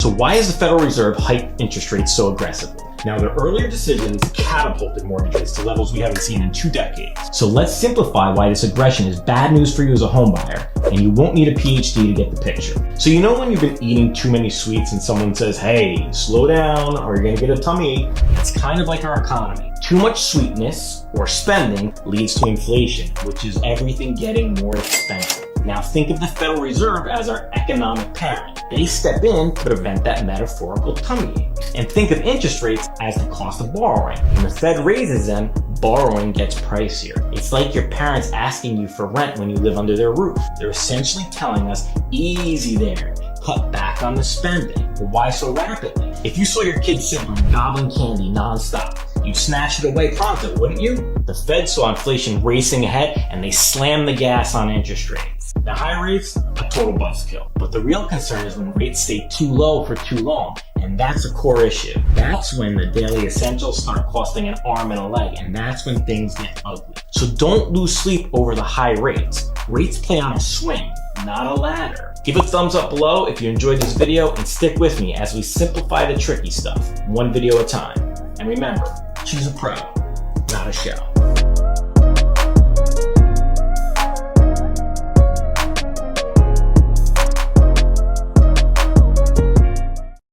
So why is the Federal Reserve hike interest rates so aggressively? Now, their earlier decisions catapulted mortgage rates to levels we haven't seen in 2 decades. So let's simplify why this aggression is bad news for you as a home buyer, and you won't need a PhD to get the picture. So you know when you've been eating too many sweets and someone says, hey, slow down or you're gonna get a tummy? It's kind of like our economy. Too much sweetness or spending leads to inflation, which is everything getting more expensive. Now think of the Federal Reserve as our economic parent. They step in to prevent that metaphorical tummy ache. And think of interest rates as the cost of borrowing. When the Fed raises them, borrowing gets pricier. It's like your parents asking you for rent when you live under their roof. They're essentially telling us, easy there, cut back on the spending. But why so rapidly? If you saw your kid sitting gobbling candy nonstop, you'd snatch it away pronto, wouldn't you? The Fed saw inflation racing ahead and they slammed the gas on interest rates. Now high rates, a total buzzkill. But the real concern is when rates stay too low for too long. And that's a core issue. That's when the daily essentials start costing an arm and a leg. And that's when things get ugly. So don't lose sleep over the high rates. Rates play on a swing, not a ladder. Give a thumbs up below if you enjoyed this video and stick with me as we simplify the tricky stuff, one video at a time. And remember, choose a pro, not a show.